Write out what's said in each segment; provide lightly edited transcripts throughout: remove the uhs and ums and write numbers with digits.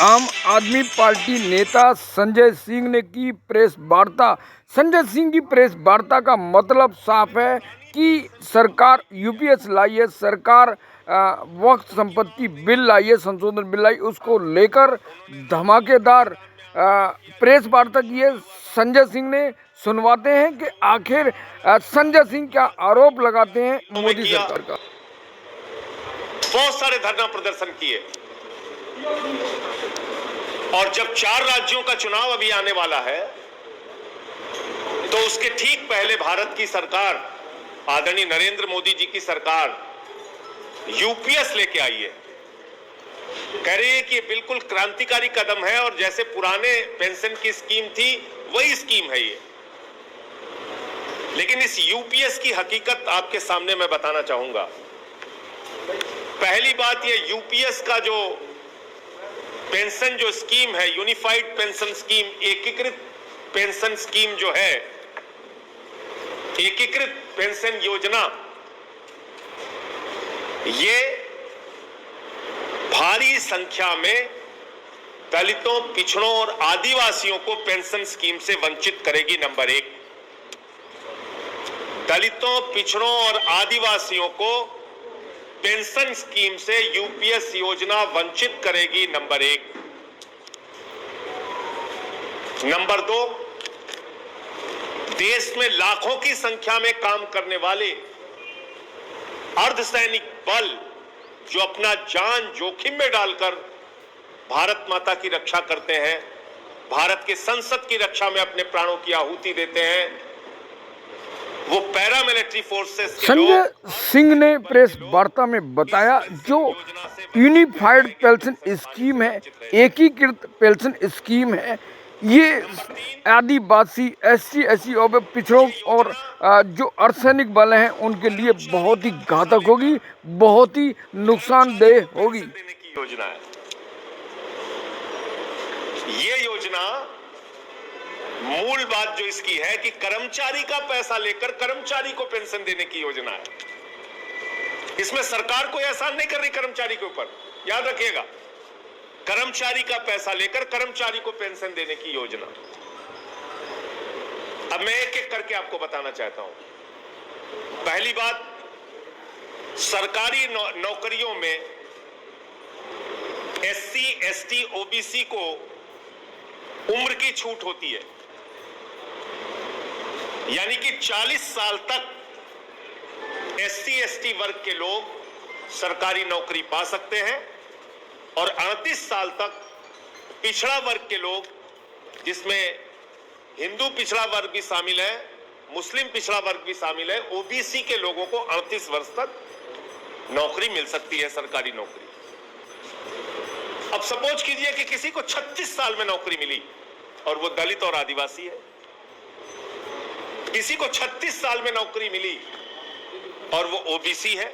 आम आदमी पार्टी नेता संजय सिंह ने की प्रेस वार्ता। संजय सिंह की प्रेस वार्ता का मतलब साफ है कि सरकार यूपीएस लाई है, सरकार वक्फ संपत्ति बिल लाई है, संशोधन बिल लाई, उसको लेकर धमाकेदार प्रेस वार्ता की है। संजय सिंह ने सुनवाते हैं कि आखिर संजय सिंह क्या आरोप लगाते हैं मोदी सरकार का। बहुत सारे धरना प्रदर्शन किए और जब 4 राज्यों का चुनाव अभी आने वाला है तो उसके ठीक पहले भारत की सरकार, आदरणीय नरेंद्र मोदी जी की सरकार यूपीएस लेके आई है। कह रही है कि ये बिल्कुल क्रांतिकारी कदम है और जैसे पुराने पेंशन की स्कीम थी वही स्कीम है ये। लेकिन इस यूपीएस की हकीकत आपके सामने मैं बताना चाहूंगा। पहली बात, ये यूपीएस का जो पेंशन जो स्कीम है, यूनिफाइड पेंशन स्कीम, एकीकृत पेंशन स्कीम जो है, एकीकृत पेंशन योजना, ये भारी संख्या में दलितों, पिछड़ों और आदिवासियों को पेंशन स्कीम से वंचित करेगी। नंबर 1, दलितों, पिछड़ों और आदिवासियों को पेंशन स्कीम से यूपीएस योजना वंचित करेगी। नंबर 1। नंबर 2, देश में लाखों की संख्या में काम करने वाले अर्धसैनिक बल जो अपना जान जोखिम में डालकर भारत माता की रक्षा करते हैं, भारत के संसद की रक्षा में अपने प्राणों की आहुति देते हैं, वो पैरामिलिट्री फोर्सेस के संजय सिंह ने प्रेस वार्ता में बताया जो यूनिफाइड पेंशन स्कीम है, एकीकृत पेंशन स्कीम है, ये आदिवासी, एससी और पिछड़ों और जो अर्धसैनिक बल हैं उनके लिए बहुत ही घातक होगी, बहुत ही नुकसानदेह होगी। योजना है ये योजना। मूल बात जो इसकी है कि कर्मचारी का पैसा लेकर कर्मचारी को पेंशन देने की योजना है। इसमें सरकार कोई एहसान नहीं कर रही कर्मचारी के ऊपर, याद रखिएगा। कर्मचारी का पैसा लेकर कर्मचारी को पेंशन देने की योजना। अब मैं एक एक करके आपको बताना चाहता हूं। पहली बात, सरकारी नौकरियों में एससी, एसटी, ओबीसी को उम्र की छूट होती है, यानी कि 40 साल तक एससी, एसटी वर्ग के लोग सरकारी नौकरी पा सकते हैं और 38 साल तक पिछड़ा वर्ग के लोग, जिसमें हिंदू पिछड़ा वर्ग भी शामिल है, मुस्लिम पिछड़ा वर्ग भी शामिल है, ओबीसी के लोगों को 38 वर्ष तक नौकरी मिल सकती है, सरकारी नौकरी। अब सपोज कीजिए कि किसी को 36 साल में नौकरी मिली और वो दलित और आदिवासी है। किसी को 36 साल में नौकरी मिली और वो ओबीसी है।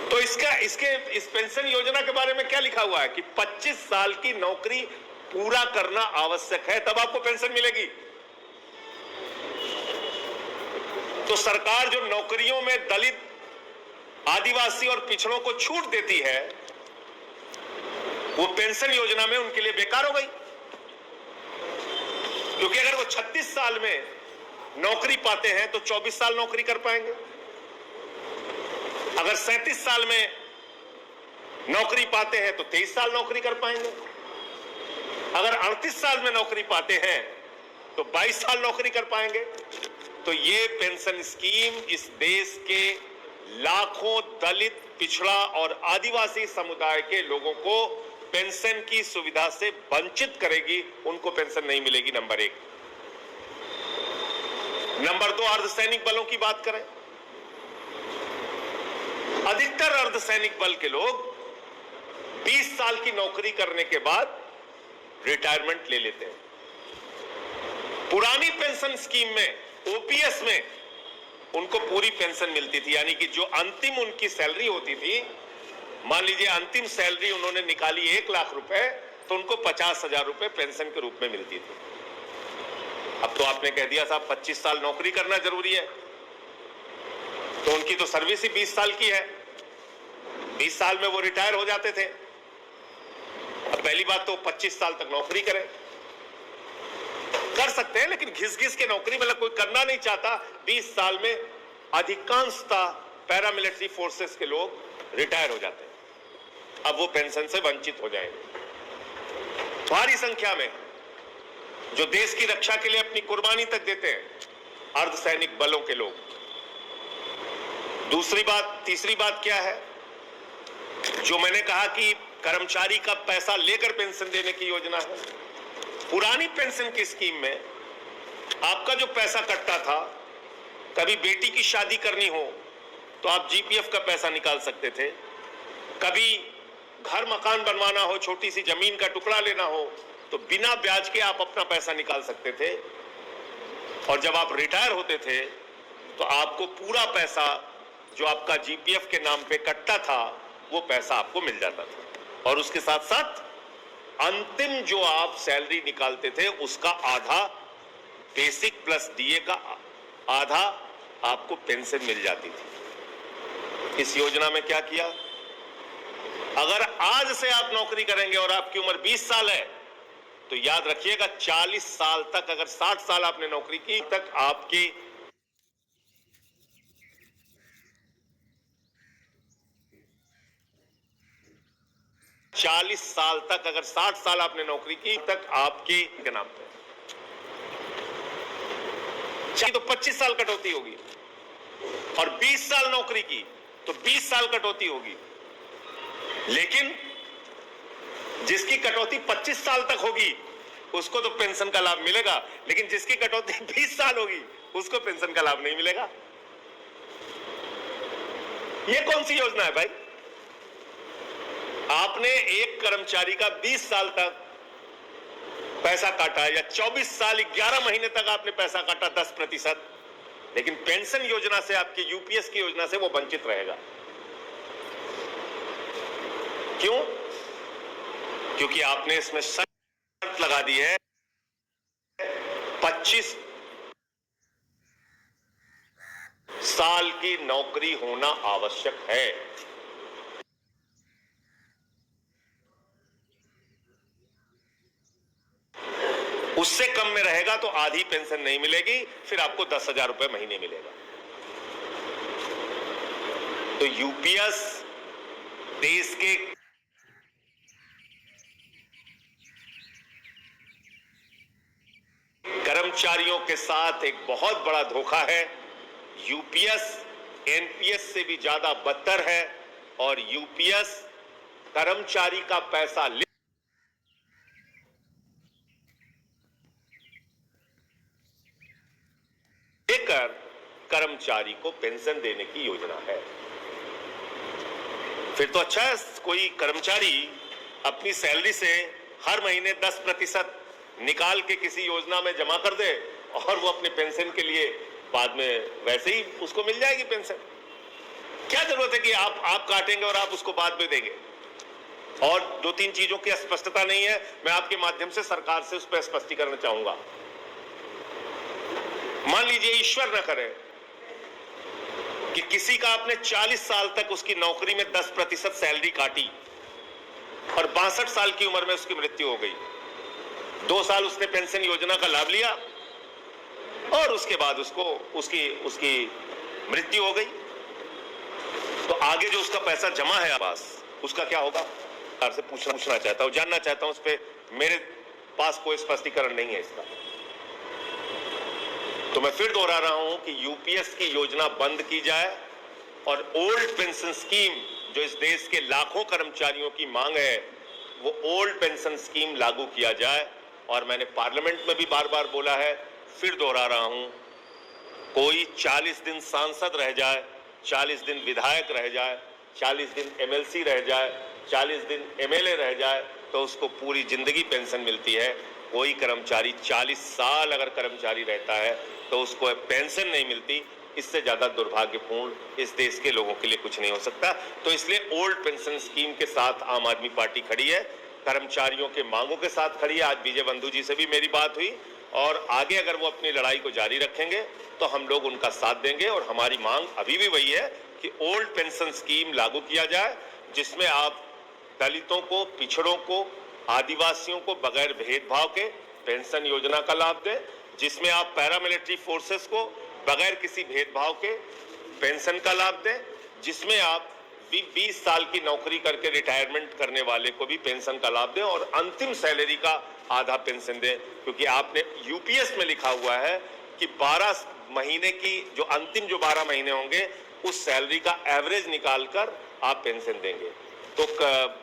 तो इस पेंशन योजना के बारे में क्या लिखा हुआ है कि 25 साल की नौकरी पूरा करना आवश्यक है, तब आपको पेंशन मिलेगी। तो सरकार जो नौकरियों में दलित, आदिवासी और पिछड़ों को छूट देती है, वो पेंशन योजना में उनके लिए बेकार हो गई। क्योंकि अगर वो 36 साल में नौकरी पाते हैं तो 24 साल नौकरी कर पाएंगे। अगर 37 साल में नौकरी पाते हैं तो 23 साल नौकरी कर पाएंगे। अगर 38 साल में नौकरी पाते हैं तो 22 साल नौकरी कर पाएंगे। तो ये पेंशन स्कीम इस देश के लाखों दलित, पिछड़ा और आदिवासी समुदाय के लोगों को पेंशन की सुविधा से वंचित करेगी, उनको पेंशन नहीं मिलेगी। नंबर 1। नंबर 2, अर्धसैनिक बलों की बात करें। अधिकतर अर्धसैनिक बल के लोग 20 साल की नौकरी करने के बाद रिटायरमेंट ले लेते हैं। पुरानी पेंशन स्कीम में, ओपीएस में, उनको पूरी पेंशन मिलती थी, यानी कि जो अंतिम उनकी सैलरी होती थी, मान लीजिए अंतिम सैलरी उन्होंने निकाली 1 लाख रुपए, तो उनको 50,000 रुपए पेंशन के रूप में मिलती थी। अब तो आपने कह दिया साहब 25 साल नौकरी करना जरूरी है, तो उनकी तो सर्विस ही 20 साल की है, 20 साल में वो रिटायर हो जाते थे। अब पहली बात तो 25 साल तक नौकरी करें, कर सकते हैं, लेकिन घिस घिस के नौकरी मतलब कोई करना नहीं चाहता। 20 साल में अधिकांशतः पैरामिलिट्री फोर्सेस के लोग रिटायर हो जाते हैं, अब वो पेंशन से वंचित हो जाएंगे। भारी संख्या में जो देश की रक्षा के लिए अपनी कुर्बानी तक देते हैं, अर्धसैनिक बलों के लोग। तीसरी बात क्या है, जो मैंने कहा कि कर्मचारी का पैसा लेकर पेंशन देने की योजना है। पुरानी पेंशन की स्कीम में आपका जो पैसा कटता था, कभी बेटी की शादी करनी हो तो आप जीपीएफ का पैसा निकाल सकते थे, कभी घर मकान बनवाना हो, छोटी सी जमीन का टुकड़ा लेना हो तो बिना ब्याज के आप अपना पैसा निकाल सकते थे। और जब आप रिटायर होते थे तो आपको पूरा पैसा जो आपका जीपीएफ के नाम पे कटता था वो पैसा आपको मिल जाता था, और उसके साथ साथ अंतिम जो आप सैलरी निकालते थे उसका आधा बेसिक प्लस डीए का आधा आपको पेंशन मिल जाती थी। इस योजना में क्या किया, अगर आज से आप नौकरी करेंगे और आपकी उम्र 20 साल है तो याद रखिएगा 40 साल तक, अगर 60 साल आपने नौकरी की तक आपकी 40 साल तक, अगर 60 साल आपने नौकरी की तक आपके के नाम पे तो 25 साल कटौती होगी, और 20 साल नौकरी की तो 20 साल कटौती होगी। लेकिन जिसकी कटौती 25 साल तक होगी उसको तो पेंशन का लाभ मिलेगा, लेकिन जिसकी कटौती 20 साल होगी उसको पेंशन का लाभ नहीं मिलेगा। यह कौन सी योजना है भाई? आपने एक कर्मचारी का 20 साल तक पैसा काटा, या 24 साल 11 महीने तक आपने पैसा काटा 10%, लेकिन पेंशन योजना से, आपकी यूपीएस की योजना से वो वंचित रहेगा। क्यों? क्योंकि आपने इसमें शर्त लगा दी है 25 साल की नौकरी होना आवश्यक है। उससे कम में रहेगा तो आधी पेंशन नहीं मिलेगी, फिर आपको 10,000 रुपए महीने मिलेगा। तो यूपीएस देश के कर्मचारियों के साथ एक बहुत बड़ा धोखा है। यूपीएस एनपीएस से भी ज्यादा बदतर है, और यूपीएस कर्मचारी का पैसा लेकर कर्मचारी को पेंशन देने की योजना है। फिर तो अच्छा है, कोई कर्मचारी अपनी सैलरी से हर महीने 10% निकाल के किसी योजना में जमा कर दे, और वो अपने पेंशन के लिए बाद में वैसे ही उसको मिल जाएगी पेंशन। क्या जरूरत है कि आप काटेंगे और आप उसको बाद में देंगे? और 2-3 चीजों की स्पष्टता नहीं है, मैं आपके माध्यम से सरकार से उस पर स्पष्टीकरण चाहूंगा। मान लीजिए, ईश्वर न करे कि किसी का आपने 40 साल तक उसकी नौकरी में 10% सैलरी काटी और 62 साल की उम्र में उसकी मृत्यु हो गई। 2 साल उसने पेंशन योजना का लाभ लिया और उसके बाद उसकी मृत्यु हो गई, तो आगे जो उसका पैसा जमा है पास, उसका क्या होगा? आपसे पूछना चाहता हूं, जानना चाहता हूं, उस पर मेरे पास कोई स्पष्टीकरण नहीं है इसका। तो मैं फिर दोहरा रहा हूं कि यूपीएस की योजना बंद की जाए और ओल्ड पेंशन स्कीम, जो इस देश के लाखों कर्मचारियों की मांग है, वो ओल्ड पेंशन स्कीम लागू किया जाए। और मैंने पार्लियामेंट में भी बार बार बोला है, फिर दोहरा रहा हूं, कोई 40 दिन सांसद रह जाए, 40 दिन विधायक रह जाए, 40 दिन एमएलसी रह जाए, 40 दिन एमएलए रह जाए, तो उसको पूरी जिंदगी पेंशन मिलती है। कोई कर्मचारी 40 साल अगर कर्मचारी रहता है तो उसको पेंशन नहीं मिलती। इससे ज्यादा दुर्भाग्यपूर्ण इस देश के लोगों के लिए कुछ नहीं हो सकता। तो इसलिए ओल्ड पेंशन स्कीम के साथ आम आदमी पार्टी खड़ी है, कर्मचारियों के मांगों के साथ खड़ी है। आज विजय बंधु जी से भी मेरी बात हुई, और आगे अगर वो अपनी लड़ाई को जारी रखेंगे तो हम लोग उनका साथ देंगे। और हमारी मांग अभी भी वही है कि ओल्ड पेंशन स्कीम लागू किया जाए, जिसमें आप दलितों को, पिछड़ों को, आदिवासियों को बगैर भेदभाव के पेंशन योजना का लाभ दें, जिसमें आप पैरामिलिट्री फोर्सेस को बगैर किसी भेदभाव के पेंशन का लाभ दें, जिसमें आप 20 साल की नौकरी करके रिटायरमेंट करने वाले को भी पेंशन का लाभ दें और अंतिम सैलरी का आधा पेंशन दें, क्योंकि आपने यूपीएस में लिखा हुआ है कि 12 महीने की जो अंतिम जो 12 महीने होंगे उस सैलरी का एवरेज निकालकर आप पेंशन देंगे। तो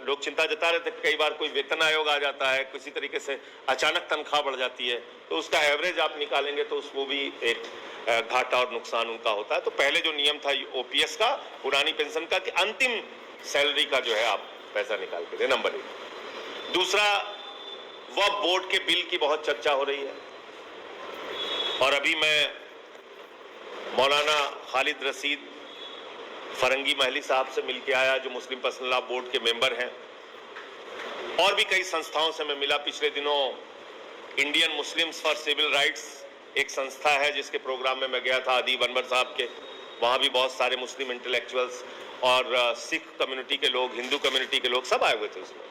लोग चिंता जता रहे थे, कई बार कोई वेतन आयोग आ जाता है, किसी तरीके से अचानक तनख्वाह बढ़ जाती है, तो उसका एवरेज आप निकालेंगे तो उसको भी एक घाटा और नुकसान उनका होता है। तो पहले जो नियम था ओपीएस का, पुरानी पेंशन का, कि अंतिम सैलरी का जो है आप पैसा निकाल के दें, नंबर 1। दूसरा, वक्फ बोर्ड के बिल की बहुत चर्चा हो रही है और अभी मैं मौलाना खालिद रशीद फरंगी महली साहब से मिलके आया, जो मुस्लिम पर्सनल लॉ बोर्ड के मेंबर हैं, और भी कई संस्थाओं से मैं मिला। पिछले दिनों Indian Muslims for civil rights एक संस्था है जिसके प्रोग्राम में मैं गया था, अदीब अनवर साहब के, वहाँ भी बहुत सारे मुस्लिम इंटेलेक्चुअल्स और सिख कम्युनिटी के लोग, हिंदू कम्युनिटी के लोग सब आए हुए थे उसमें।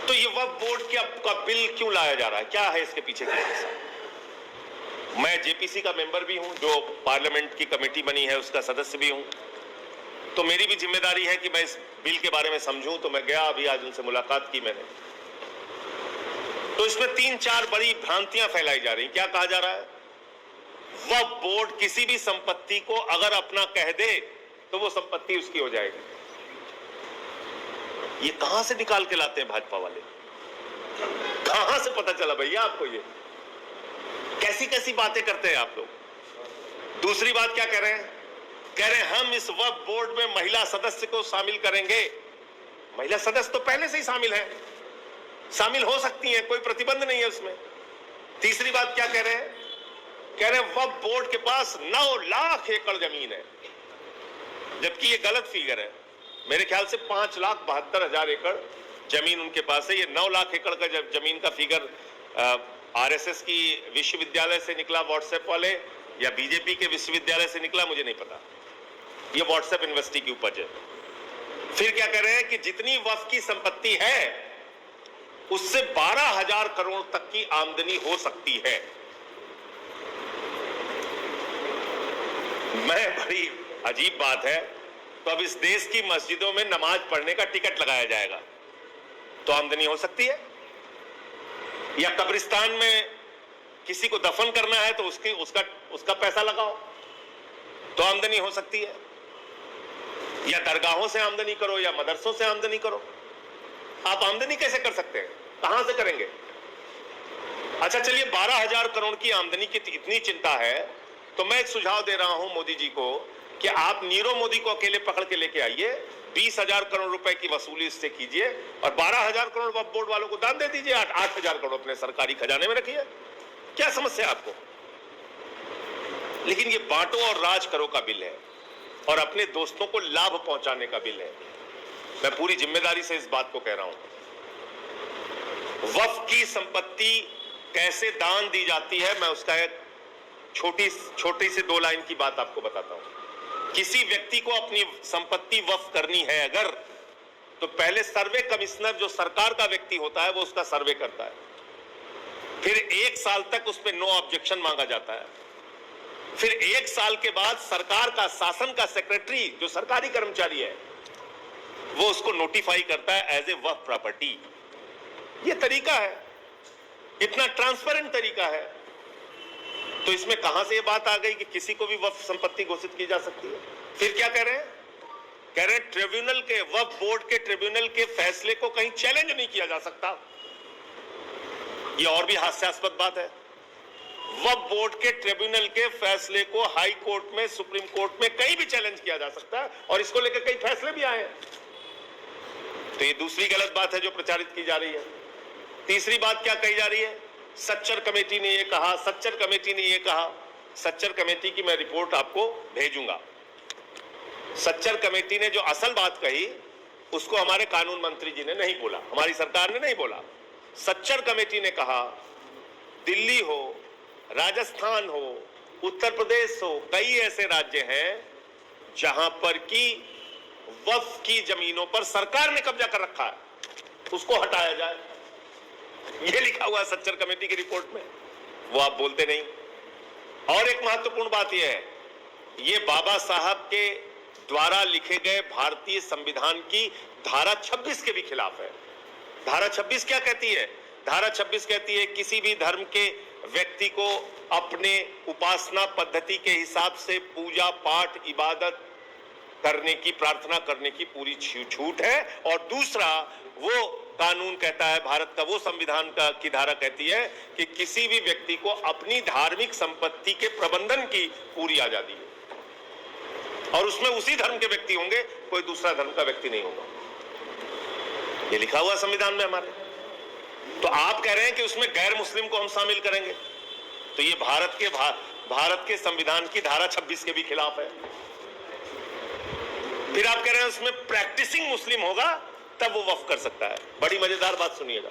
तो ये वक्फ बोर्ड का बिल क्यों लाया जा रहा है, क्या है इसके पीछे की वजह? मैं जेपीसी का मेंबर भी हूं, जो पार्लियामेंट की कमेटी बनी है उसका सदस्य भी हूं, तो मेरी भी जिम्मेदारी है कि मैं इस बिल के बारे में समझूं। तो मैं गया, अभी आज उनसे मुलाकात की मैंने, तो इसमें 3-4 बड़ी भ्रांतियां फैलाई जा रही। क्या कहा जा रहा है? वक्फ बोर्ड किसी भी संपत्ति को अगर अपना कह दे तो वो संपत्ति उसकी हो जाएगी। ये कहां से निकाल के लाते हैं भाजपा वाले? कहां से पता चला भैया आपको? ये कैसी कैसी बातें करते हैं आप लोग। दूसरी बात क्या कह रहे हैं? कह रहे हैं हम इस वक्फ बोर्ड में महिला सदस्य को शामिल करेंगे। महिला सदस्य तो पहले से ही शामिल है, शामिल हो सकती हैं, कोई प्रतिबंध नहीं है उसमें। तीसरी बात क्या कह रहे हैं? कह रहे हैं वक्फ बोर्ड के पास 9 लाख एकड़ जमीन है, जबकि ये गलत फिगर है। मेरे ख्याल से 5,72,000 एकड़ जमीन उनके पास है। ये 9 लाख एकड़ का जमीन का फिगर आरएसएस की विश्वविद्यालय से निकला व्हाट्सएप वाले, या बीजेपी के विश्वविद्यालय से निकला, मुझे नहीं पता। ये व्हाट्सएप यूनिवर्सिटी की उपज है। फिर क्या कह रहे हैं कि जितनी वक्फ की संपत्ति है उससे 12,000 करोड़ तक की आमदनी हो सकती है। मैं, बड़ी अजीब बात है, तो अब इस देश की मस्जिदों में नमाज पढ़ने का टिकट लगाया जाएगा तो आमदनी हो सकती है, या कब्रिस्तान में किसी को दफन करना है तो उसका पैसा लगाओ तो आमदनी हो सकती है, या दरगाहों से आमदनी करो या मदरसों से आमदनी करो। आप आमदनी कैसे कर सकते हैं? कहां से करेंगे? अच्छा चलिए, 12,000 करोड़ की आमदनी की इतनी चिंता है तो मैं एक सुझाव दे रहा हूं मोदी जी को कि आप नीरव मोदी को अकेले पकड़ के लेके आइए, 20,000 करोड़ रुपए की वसूली इससे कीजिए और 12,000 करोड़ वक्फ बोर्ड वालों को दान दे दीजिए, 8,000 करोड़ अपने सरकारी खजाने में रखिए। क्या समस्या है आपको? लेकिन ये बांटो और राज करो का बिल है और अपने दोस्तों को लाभ पहुंचाने का बिल है। मैं पूरी जिम्मेदारी से इस बात को कह रहा हूं। वक्फ की संपत्ति कैसे दान दी जाती है, मैं उसका एक छोटी सी 2 लाइन की बात आपको बताता हूं। किसी व्यक्ति को अपनी संपत्ति वक्फ करनी है अगर, तो पहले सर्वे कमिश्नर जो सरकार का व्यक्ति होता है वो उसका सर्वे करता है, फिर 1 साल तक उस पर नो ऑब्जेक्शन मांगा जाता है, फिर 1 साल के बाद सरकार का, शासन का सेक्रेटरी जो सरकारी कर्मचारी है वो उसको नोटिफाई करता है एज ए वक्फ प्रॉपर्टी। ये तरीका है, इतना ट्रांसपेरेंट तरीका है। तो इसमें कहां से ये बात आ गई कि किसी को भी वक्फ संपत्ति घोषित की जा सकती है? फिर क्या कह रहे हैं? कह रहे हैं ट्रिब्यूनल के, वक्फ बोर्ड के ट्रिब्यूनल के फैसले को कहीं चैलेंज नहीं किया जा सकता। ये और भी हास्यास्पद बात है। वक्फ बोर्ड के ट्रिब्यूनल के फैसले को हाई कोर्ट में, सुप्रीम कोर्ट में कहीं भी चैलेंज किया जा सकता है और इसको लेकर कई फैसले भी आए हैं। तो ये दूसरी गलत बात है जो प्रचारित की जा रही है। तीसरी बात क्या कही जा रही है? सच्चर कमेटी ने ये कहा, सच्चर कमेटी ने ये कहा। सच्चर कमेटी की मैं रिपोर्ट आपको भेजूंगा। सच्चर कमेटी ने जो असल बात कही उसको हमारे कानून मंत्री जी ने नहीं बोला, हमारी सरकार ने नहीं बोला। सच्चर कमेटी ने कहा दिल्ली हो, राजस्थान हो, उत्तर प्रदेश हो, कई ऐसे राज्य हैं जहां पर की वक्फ की जमीनों पर सरकार ने कब्जा कर रखा है। उसको हटाया जाए। ये लिखा हुआ है सच्चर कमेटी की रिपोर्ट में, वो आप बोलते नहीं। और एक महत्वपूर्ण बात यह है, ये बाबा साहब के द्वारा लिखे गए भारतीय संविधान की धारा 26 के भी खिलाफ है। धारा 26 क्या कहती है? धारा 26 कहती है किसी भी धर्म के व्यक्ति को अपने उपासना पद्धति के हिसाब से पूजा पाठ इबादत करने की, प्रार्थना करने की पूरी छूट है। और दूसरा, वो कानून कहता है, भारत का वो संविधान की धारा कहती है कि किसी भी व्यक्ति को अपनी धार्मिक संपत्ति के प्रबंधन की पूरी आजादी है, और उसमें उसी धर्म के व्यक्ति होंगे, कोई दूसरा धर्म का व्यक्ति नहीं होगा। ये लिखा हुआ संविधान में हमारे। तो आप कह रहे हैं कि उसमें गैर मुस्लिम को हम शामिल करेंगे, तो ये भारत के संविधान की धारा 26 के भी खिलाफ है। फिर आप कह रहे हैं उसमें प्रैक्टिसिंग मुस्लिम होगा तब वो वक्फ कर सकता है। बड़ी मजेदार बात सुनिएगा।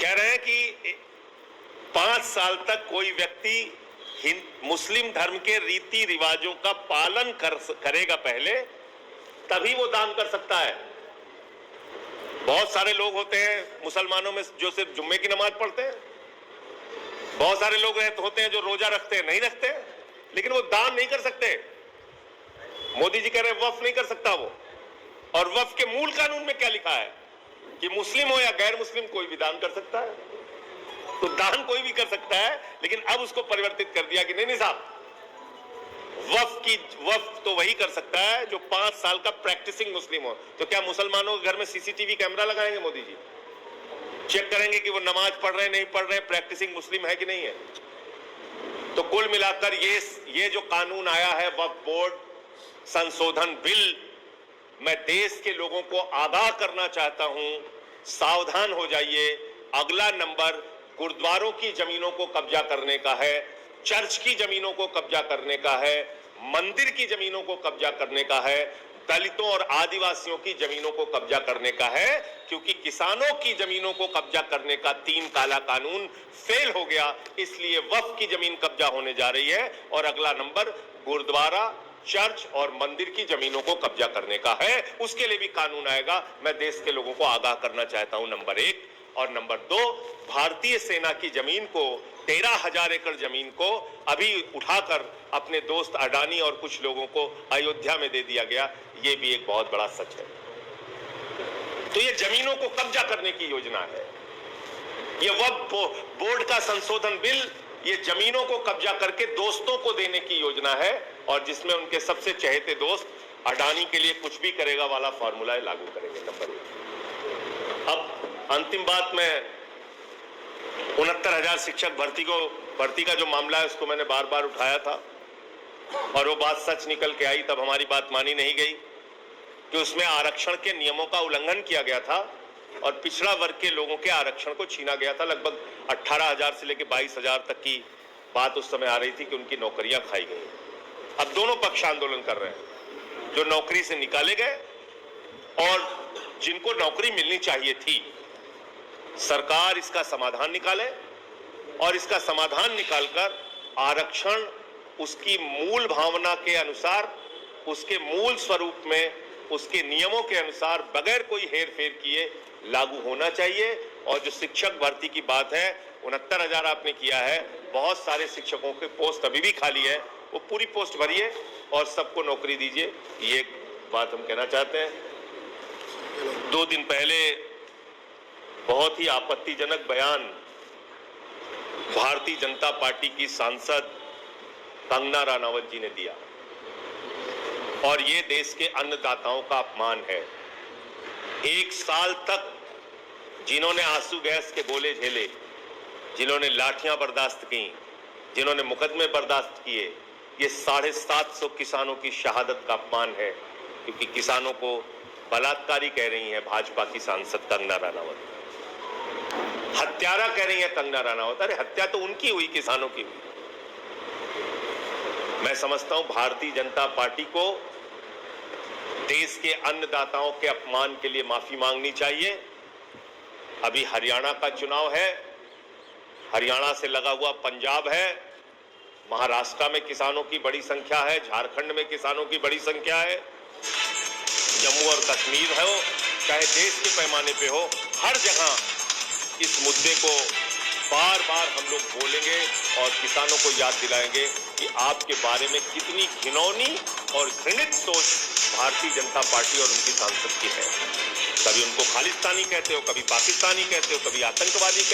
कह रहे हैं कि 5 साल तक कोई व्यक्ति मुस्लिम धर्म के रीति रिवाजों का पालन करेगा पहले, तभी वो दान कर सकता है। बहुत सारे लोग होते हैं मुसलमानों में जो सिर्फ जुम्मे की नमाज पढ़ते हैं, बहुत सारे लोग होते हैं जो रोजा रखते हैं, नहीं रखते, लेकिन वो दान नहीं कर सकते। मोदी जी कह रहे हैं वक्फ नहीं कर सकता वो। और वक्फ के मूल कानून में क्या लिखा है कि मुस्लिम हो या गैर मुस्लिम कोई भी दान कर सकता है। तो दान कोई भी कर सकता है, लेकिन अब उसको परिवर्तित कर दिया कि नहीं साहब, वक्फ तो वही कर सकता है जो 5 साल का प्रैक्टिसिंग मुस्लिम हो। तो क्या मुसलमानों के घर में सीसीटीवी कैमरा लगाएंगे मोदी जी? चेक करेंगे कि वो नमाज पढ़ रहे नहीं पढ़ रहे, प्रैक्टिसिंग मुस्लिम है कि नहीं है? तो कुल मिलाकर ये जो कानून आया है वक्फ बोर्ड संशोधन बिल, मैं देश के लोगों को आगाह करना चाहता हूं, सावधान हो जाइए। अगला नंबर गुरुद्वारों की जमीनों को कब्जा करने का है, चर्च की जमीनों को कब्जा करने का है, मंदिर की जमीनों को कब्जा करने का है, दलितों और आदिवासियों की जमीनों को कब्जा करने का है। क्योंकि किसानों की जमीनों को कब्जा करने का 3 काला कानून फेल हो गया, इसलिए वक्फ की जमीन कब्जा होने जा रही है। और अगला नंबर गुरुद्वारा, चर्च और मंदिर की जमीनों को कब्जा करने का है, उसके लिए भी कानून आएगा। मैं देश के लोगों को आगाह करना चाहता हूं, नंबर 1। और नंबर 2, भारतीय सेना की जमीन को, 13,000 एकड़ जमीन को अभी उठाकर अपने दोस्त अडानी और कुछ लोगों को अयोध्या में दे दिया गया, ये भी एक बहुत बड़ा सच है। तो ये जमीनों को कब्जा करने की योजना है। ये वक्फ बोर्ड का संशोधन बिल ये जमीनों को कब्जा करके दोस्तों को देने की योजना है, और जिसमें उनके सबसे चहेते दोस्त अडानी के लिए कुछ भी करेगा वाला फॉर्मूला लागू करेंगे, नंबर 1। अब अंतिम बात, में 69,000 शिक्षक भर्ती का जो मामला है उसको मैंने बार बार उठाया था, और वो बात सच निकल के आई। तब हमारी बात मानी नहीं गई कि उसमें आरक्षण के नियमों का उल्लंघन किया गया था और पिछड़ा वर्ग के लोगों के आरक्षण को छीना गया था। लगभग 18,000 से लेकर 22,000 तक की बात उस समय आ रही थी कि उनकी नौकरियां खाई गई। अब दोनों पक्ष आंदोलन कर रहे हैं, जो नौकरी से निकाले गए और जिनको नौकरी मिलनी चाहिए थी। सरकार इसका समाधान निकाले, और इसका समाधान निकालकर आरक्षण उसकी मूल भावना के अनुसार, उसके मूल स्वरूप में, उसके नियमों के अनुसार, बगैर कोई हेर फेर किए लागू होना चाहिए। और जो शिक्षक भर्ती की बात है, 69,000 आपने किया है, बहुत सारे शिक्षकों के पोस्ट अभी भी खाली है, वो पूरी पोस्ट भरिए और सबको नौकरी दीजिए, ये बात हम कहना चाहते हैं। 2 दिन पहले बहुत ही आपत्तिजनक बयान भारतीय जनता पार्टी की सांसद कंगना रनावत जी ने दिया, और ये देश के अन्नदाताओं का अपमान है। 1 साल तक जिन्होंने आंसू गैस के गोले झेले, जिन्होंने लाठियां बर्दाश्त की, जिन्होंने मुकदमे बर्दाश्त किए, ये 750 किसानों की शहादत का अपमान है। क्योंकि किसानों को बलात्कारी कह रही है भाजपा की सांसद कंगना रनावत, हत्यारा कह रही है कंगना रनावत। अरे हत्या तो उनकी हुई, किसानों की हुई। मैं समझता हूं भारतीय जनता पार्टी को देश के अन्नदाताओं के अपमान के लिए माफी मांगनी चाहिए। अभी हरियाणा का चुनाव है, हरियाणा से लगा हुआ पंजाब है, महाराष्ट्र में किसानों की बड़ी संख्या है, झारखंड में किसानों की बड़ी संख्या है, जम्मू और कश्मीर है, चाहे देश के पैमाने पे हो, हर जगह इस मुद्दे को बार बार हम लोग बोलेंगे और किसानों को याद दिलाएंगे कि आपके बारे में कितनी घिनौनी और घृणित सोच भारतीय जनता पार्टी और उनकी सांसद की है। कभी उनको खालिस्तानी कहते हो, कभी पाकिस्तानी कहते हो, कभी आतंकवादी कहते हो।